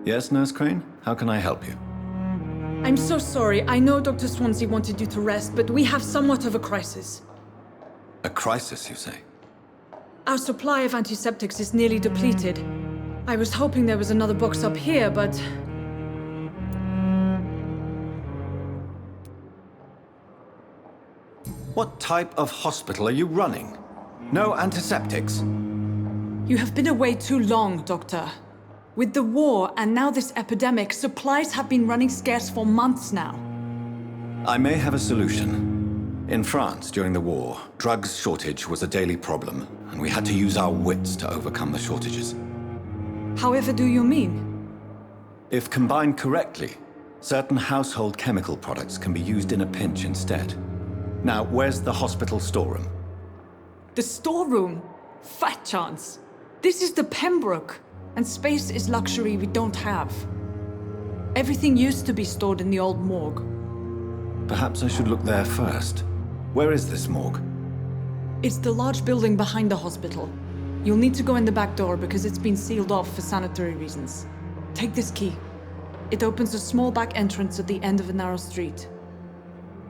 Yes, Nurse Crane? How can I help you? I'm so sorry. I know Dr. Swansea wanted you to rest, but we have somewhat of a crisis. A crisis, you say? Our supply of antiseptics is nearly depleted. I was hoping there was another box up here, but... What type of hospital are you running? No antiseptics? You have been away too long, Doctor. With the war and now this epidemic, supplies have been running scarce for months now. I may have a solution. In France, during the war, drugs shortage was a daily problem, and we had to use our wits to overcome the shortages. However do you mean? If combined correctly, certain household chemical products can be used in a pinch instead. Now, where's the hospital storeroom? The storeroom? Fat chance. This is the Pembroke, and space is luxury we don't have. Everything used to be stored in the old morgue. Perhaps I should look there first. Where is this morgue? It's the large building behind the hospital. You'll need to go in the back door because it's been sealed off for sanitary reasons. Take this key. It opens a small back entrance at the end of a narrow street.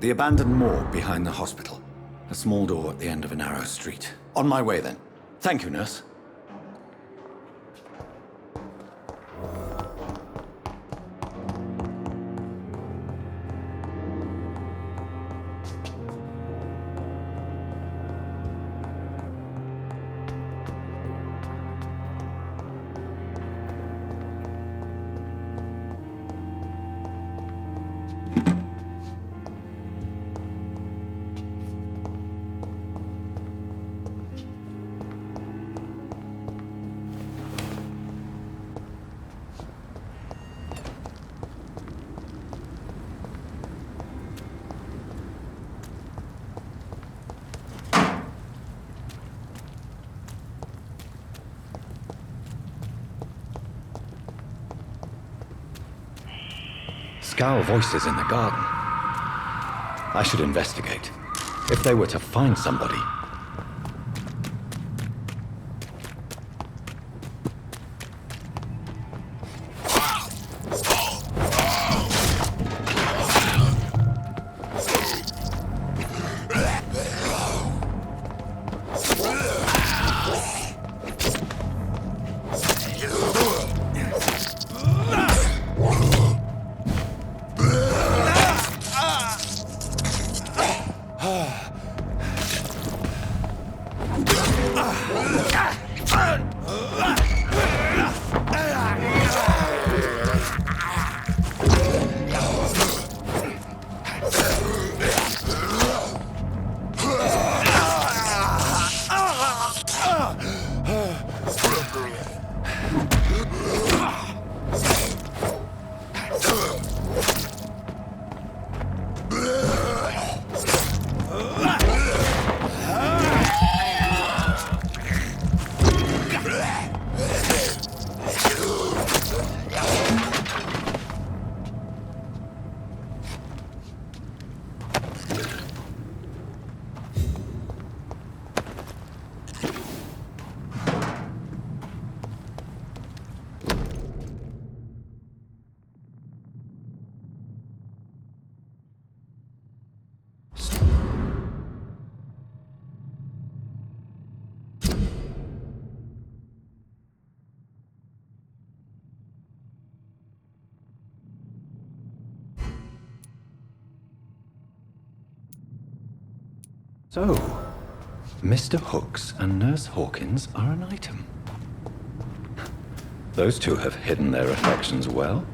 The abandoned morgue behind the hospital. A small door at the end of a narrow street. On my way then. Thank you, nurse. Scowl voices in the garden. I should investigate. If they were to find somebody. So, Mr. Hooks and Nurse Hawkins are an item. Those two have hidden their affections well.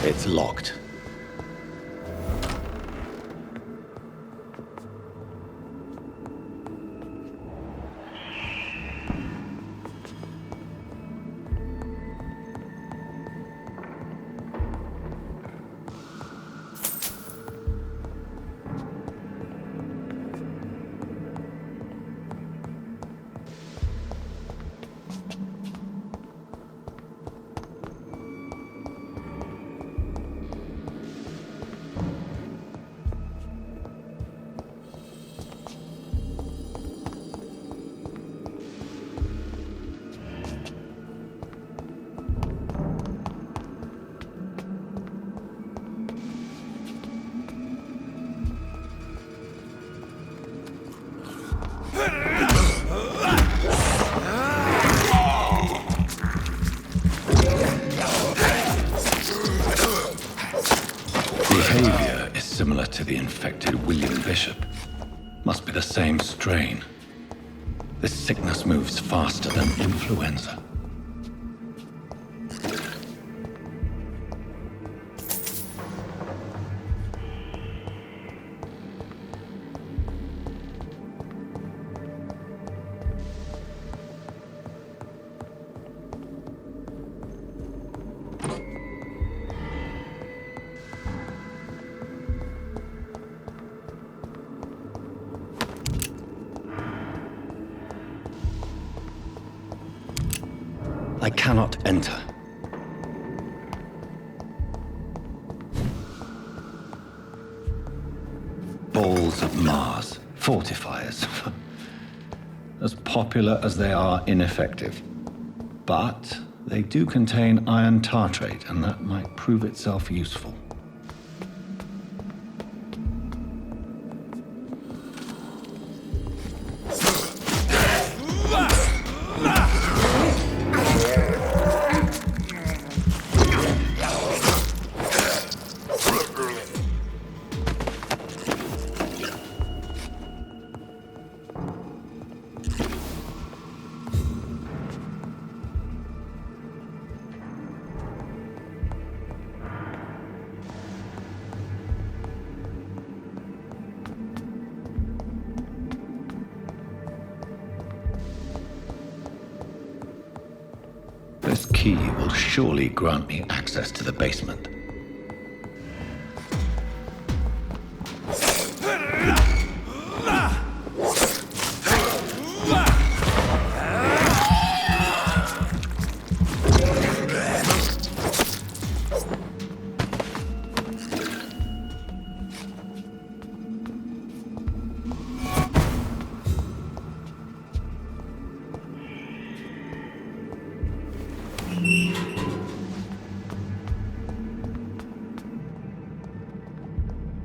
It's locked. Behavior is similar to the infected William Bishop. Must be the same strain. This sickness moves faster than influenza. I cannot enter. Balls of Mars, fortifiers. As popular as they are ineffective. But they do contain iron tartrate, and that might prove itself useful. This key will surely grant me access to the basement.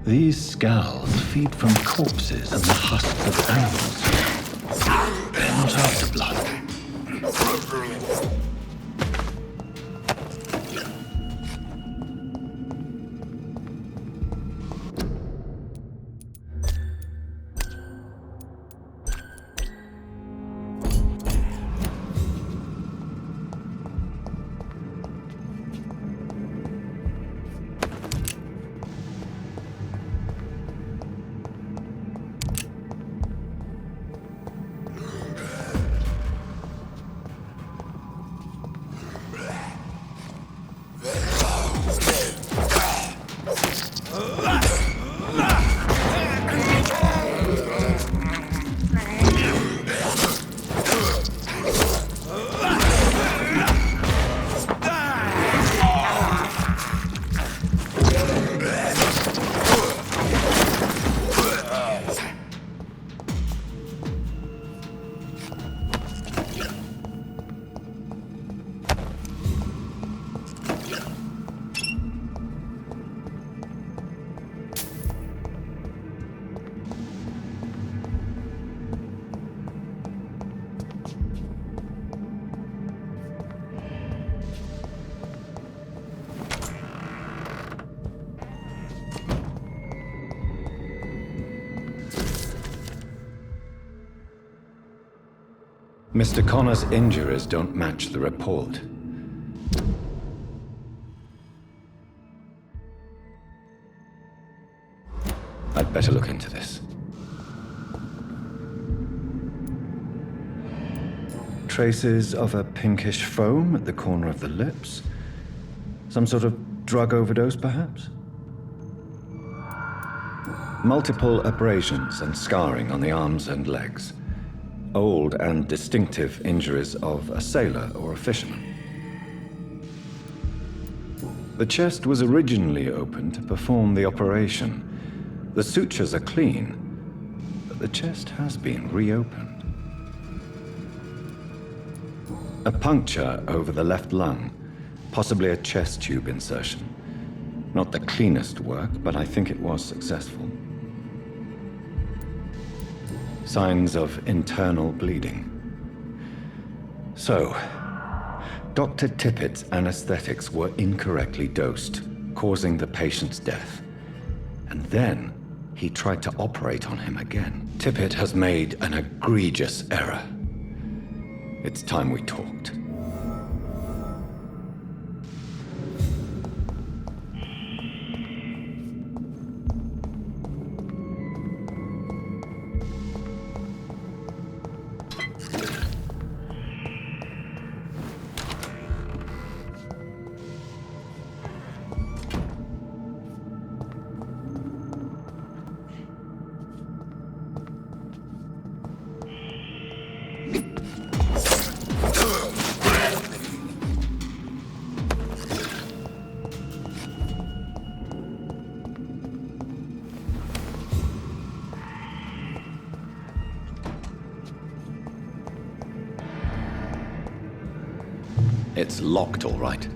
These scowls feed from corpses and the husks of animals. They're not after blood. Mr. Connor's injuries don't match the report. I'd better look into this. Traces of a pinkish foam at the corner of the lips. Some sort of drug overdose, perhaps? Multiple abrasions and scarring on the arms and legs. Old and distinctive injuries of a sailor or a fisherman. The chest was originally opened to perform the operation. The sutures are clean, but the chest has been reopened. A puncture over the left lung, possibly a chest tube insertion. Not the cleanest work, but I think it was successful. Signs of internal bleeding. So, Dr. Tippett's anesthetics were incorrectly dosed, causing the patient's death. And then he tried to operate on him again. Tippett has made an egregious error. It's time we talked. It's locked, all right.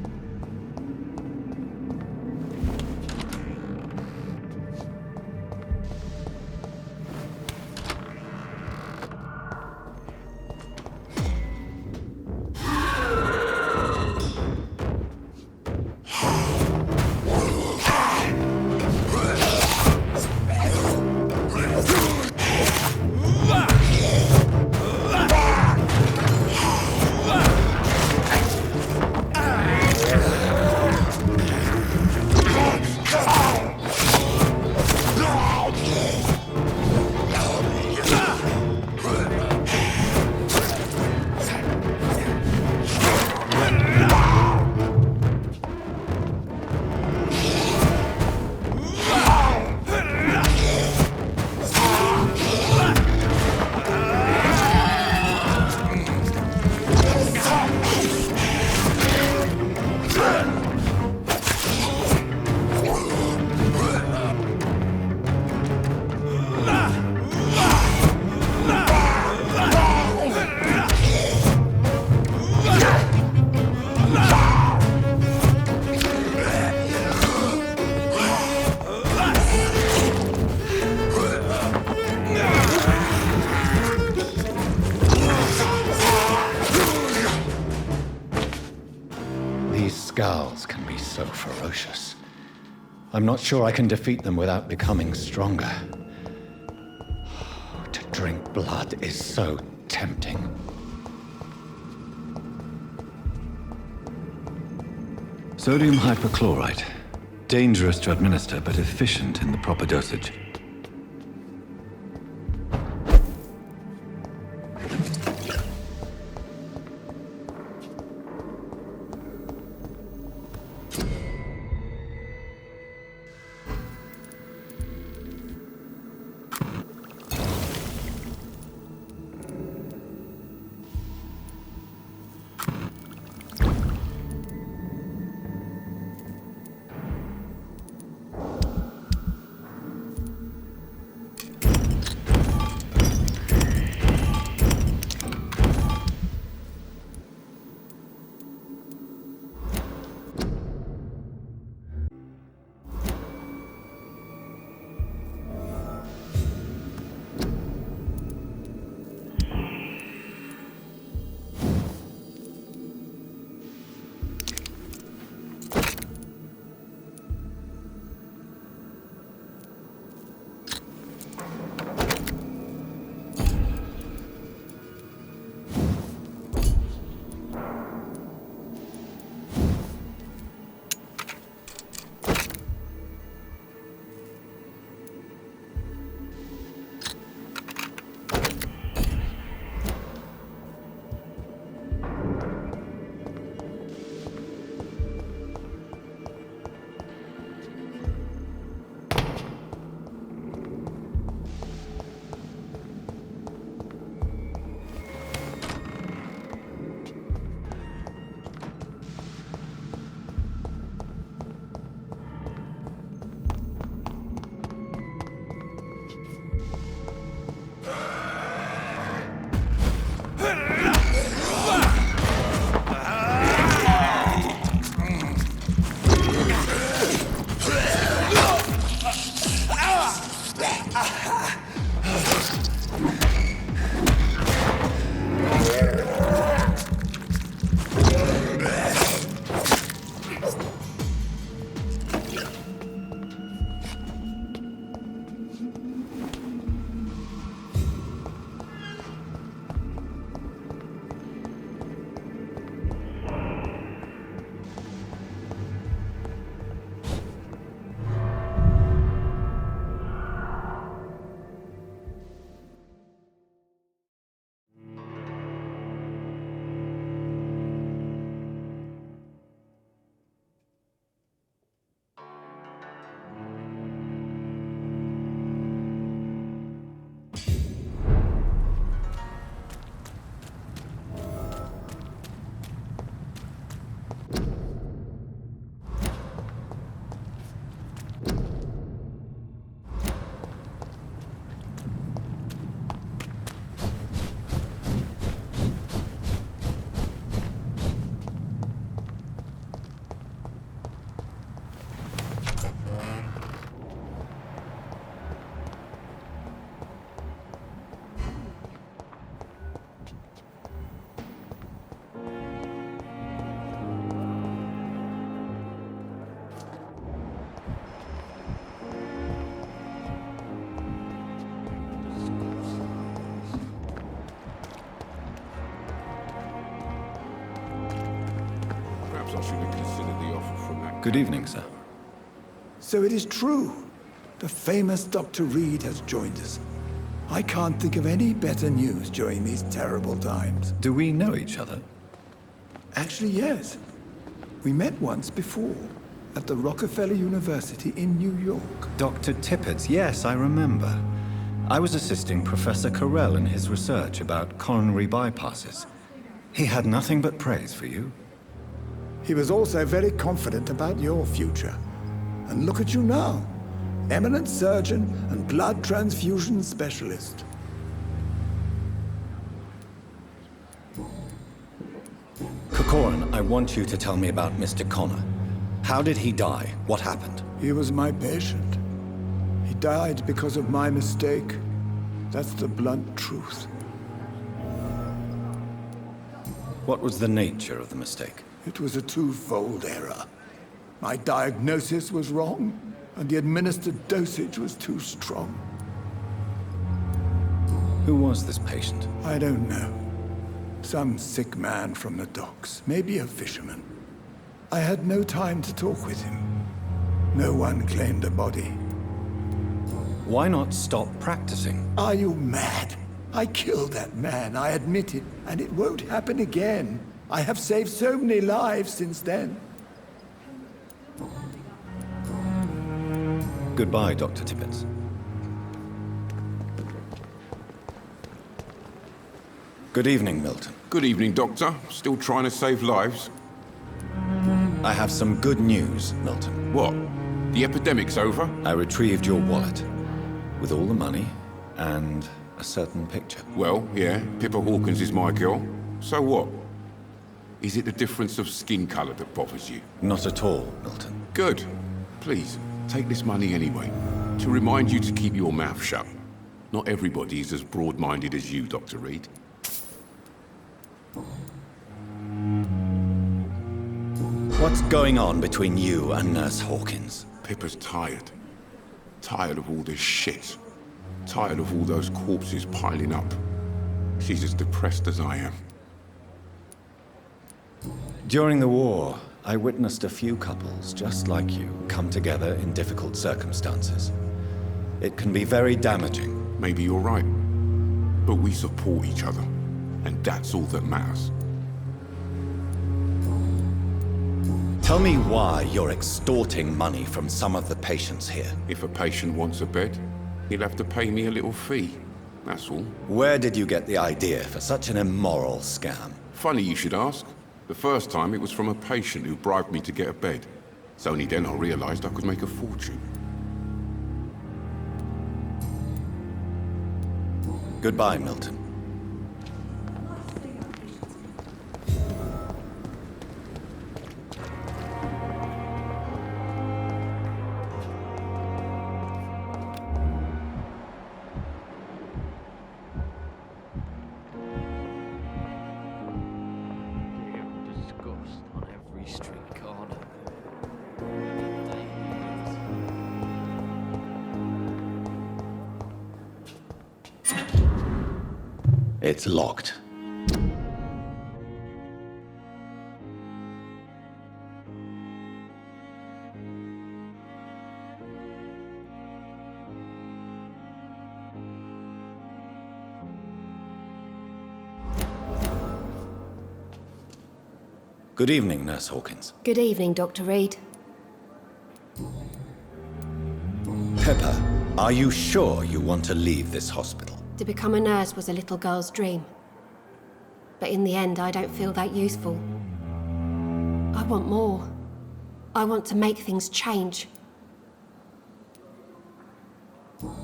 ferocious. I'm not sure I can defeat them without becoming stronger. To drink blood is so tempting. Sodium hypochlorite. Dangerous to administer, but efficient in the proper dosage. I should have considered the offer from that. Good evening, sir. So it is true. The famous Dr. Reed has joined us. I can't think of any better news during these terrible times. Do we know each other? Actually, yes. We met once before, at the Rockefeller University in New York. Dr. Tippett, yes, I remember. I was assisting Professor Carell in his research about coronary bypasses. He had nothing but praise for you. He was also very confident about your future. And look at you now. Eminent surgeon and blood transfusion specialist. Corcoran, I want you to tell me about Mr. Connor. How did he die? What happened? He was my patient. He died because of my mistake. That's the blunt truth. What was the nature of the mistake? It was a twofold error. My diagnosis was wrong, and the administered dosage was too strong. Who was this patient? I don't know. Some sick man from the docks, maybe a fisherman. I had no time to talk with him. No one claimed a body. Why not stop practicing? Are you mad? I killed that man, I admit it, and it won't happen again. I have saved so many lives since then. Goodbye, Dr. Tibbets. Good evening, Milton. Good evening, Doctor. Still trying to save lives? I have some good news, Milton. What? The epidemic's over? I retrieved your wallet with all the money and a certain picture. Well, yeah, Pippa Hawkins is my girl. So what? Is it the difference of skin colour that bothers you? Not at all, Milton. Good. Please, take this money anyway. To remind you to keep your mouth shut. Not everybody is as broad-minded as you, Dr. Reed. What's going on between you and Nurse Hawkins? Pippa's tired. Tired of all this shit. Tired of all those corpses piling up. She's as depressed as I am. During the war, I witnessed a few couples just like you come together in difficult circumstances. It can be very damaging. Maybe you're right. But we support each other. And that's all that matters. Tell me why you're extorting money from some of the patients here. If a patient wants a bed, he'll have to pay me a little fee. That's all. Where did you get the idea for such an immoral scam? Funny you should ask. The first time it was from a patient who bribed me to get a bed. It's only then I realized I could make a fortune. Goodbye, Milton. It's locked. Good evening, Nurse Hawkins. Good evening, Dr. Reed. Pippa, are you sure you want to leave this hospital? To become a nurse was a little girl's dream. But in the end, I don't feel that useful. I want more. I want to make things change.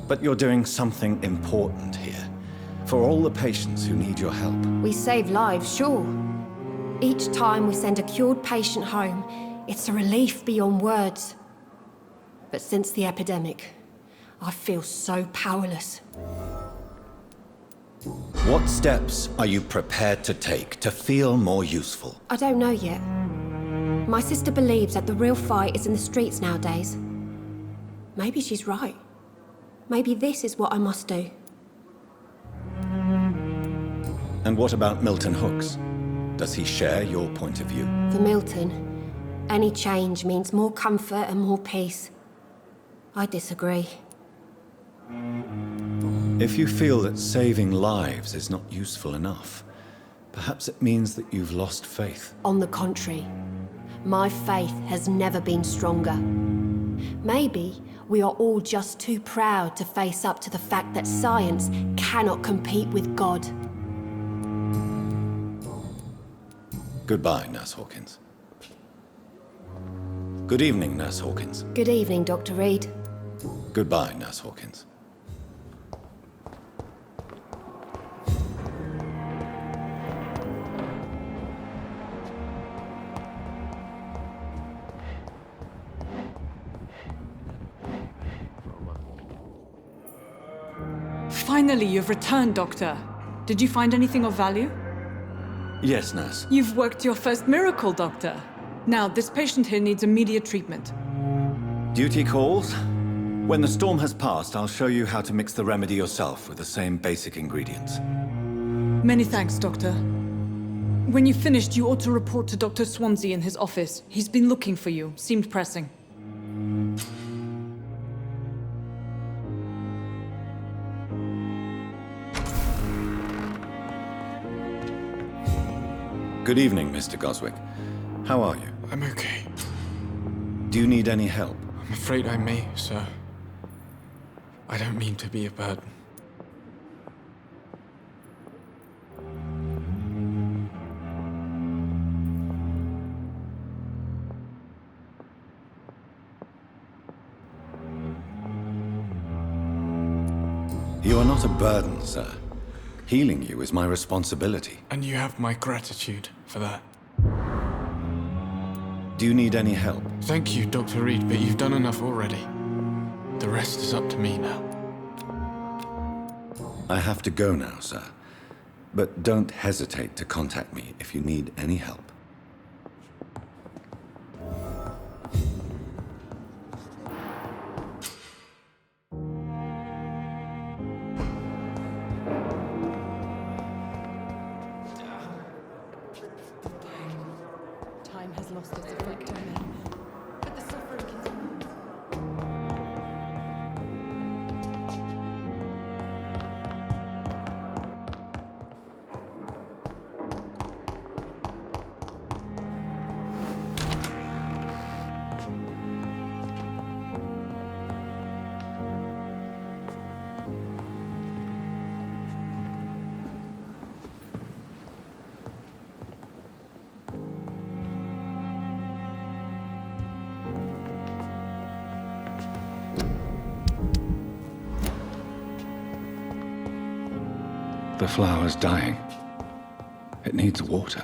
But you're doing something important here. For all the patients who need your help. We save lives, sure. Each time we send a cured patient home, it's a relief beyond words. But since the epidemic, I feel so powerless. What steps are you prepared to take to feel more useful? I don't know yet. My sister believes that the real fight is in the streets nowadays. Maybe she's right. Maybe this is what I must do. And what about Milton Hooks? Does he share your point of view? For Milton, any change means more comfort and more peace. I disagree. If you feel that saving lives is not useful enough, perhaps it means that you've lost faith. On the contrary, my faith has never been stronger. Maybe we are all just too proud to face up to the fact that science cannot compete with God. Goodbye, Nurse Hawkins. Good evening, Nurse Hawkins. Good evening, Dr. Reed. Goodbye, Nurse Hawkins. Finally, you've returned, Doctor. Did you find anything of value? Yes, Nurse. You've worked your first miracle, Doctor. Now, this patient here needs immediate treatment. Duty calls. When the storm has passed, I'll show you how to mix the remedy yourself with the same basic ingredients. Many thanks, Doctor. When you've finished, you ought to report to Dr. Swansea in his office. He's been looking for you. Seemed pressing. Good evening, Mr. Goswick. How are you? I'm okay. Do you need any help? I'm afraid I may, sir. I don't mean to be a burden. You are not a burden, sir. Healing you is my responsibility. And you have my gratitude for that. Do you need any help? Thank you, Dr. Reed, but you've done enough already. The rest is up to me now. I have to go now, sir. But don't hesitate to contact me if you need any help. Time has lost its effect on me. But the suffering continues. The flower's dying. It needs water.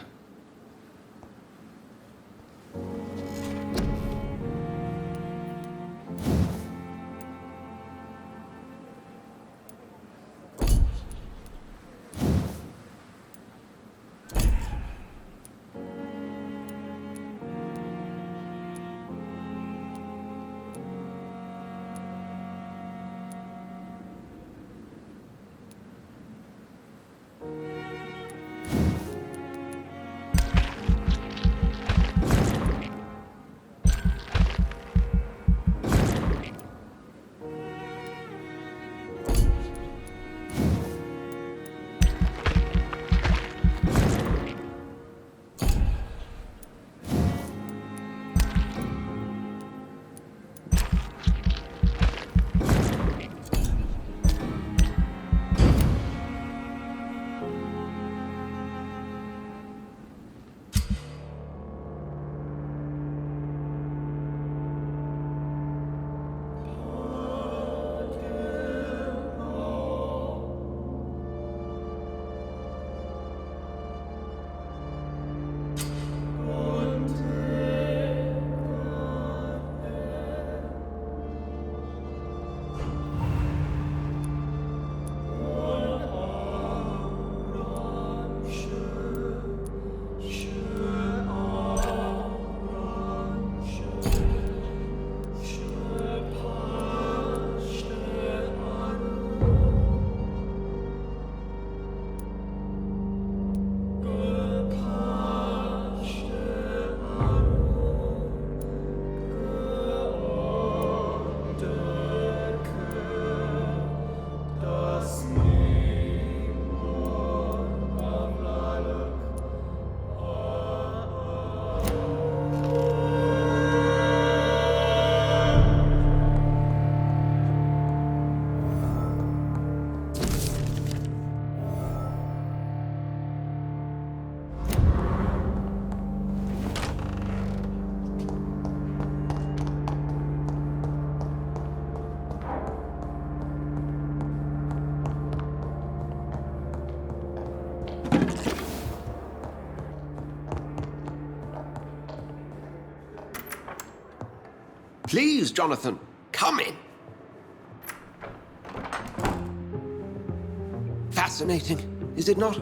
Please, Jonathan, come in. Fascinating, is it not?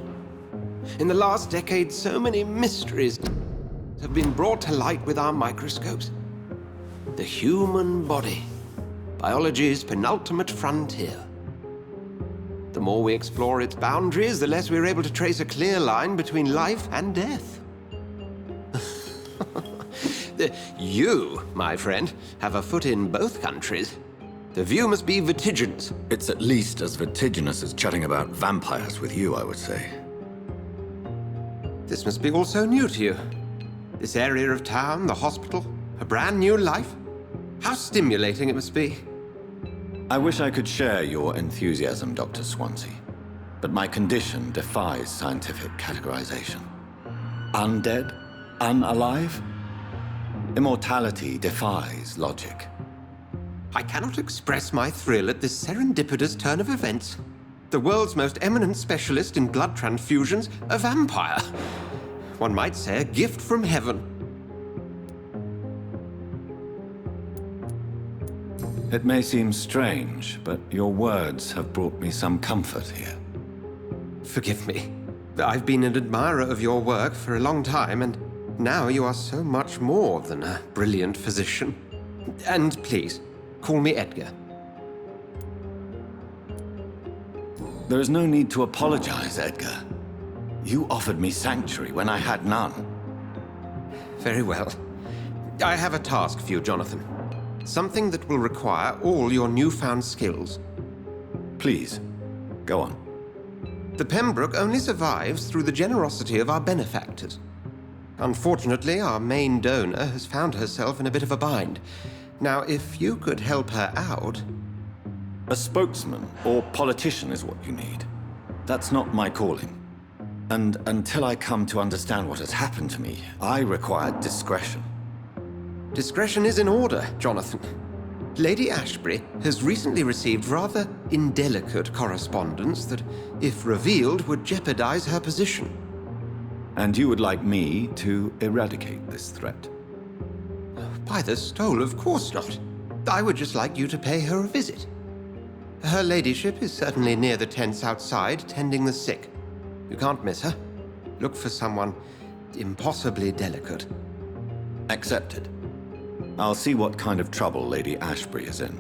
In the last decade, so many mysteries have been brought to light with our microscopes. The human body, biology's penultimate frontier. The more we explore its boundaries, the less we're able to trace a clear line between life and death. You, my friend, have a foot in both countries. The view must be vertiginous. It's at least as vertiginous as chatting about vampires with you, I would say. This must be all so new to you. This area of town, the hospital, a brand new life. How stimulating it must be. I wish I could share your enthusiasm, Dr. Swansea, but my condition defies scientific categorization. Undead? Unalive? Immortality defies logic. I cannot express my thrill at this serendipitous turn of events. The world's most eminent specialist in blood transfusions, a vampire. One might say a gift from heaven. It may seem strange, but your words have brought me some comfort here. Forgive me. I've been an admirer of your work for a long time, and now you are so much more than a brilliant physician. And please, call me Edgar. There is no need to apologize, Edgar. You offered me sanctuary when I had none. Very well. I have a task for you, Jonathan. Something that will require all your newfound skills. Please, go on. The Pembroke only survives through the generosity of our benefactors. Unfortunately, our main donor has found herself in a bit of a bind. Now, if you could help her out... A spokesman or politician is what you need. That's not my calling. And until I come to understand what has happened to me, I require discretion. Discretion is in order, Jonathan. Lady Ashbury has recently received rather indelicate correspondence that, if revealed, would jeopardize her position. And you would like me to eradicate this threat? By the stole, of course not. I would just like you to pay her a visit. Her ladyship is certainly near the tents outside, tending the sick. You can't miss her. Look for someone impossibly delicate. Accepted. I'll see what kind of trouble Lady Ashbury is in.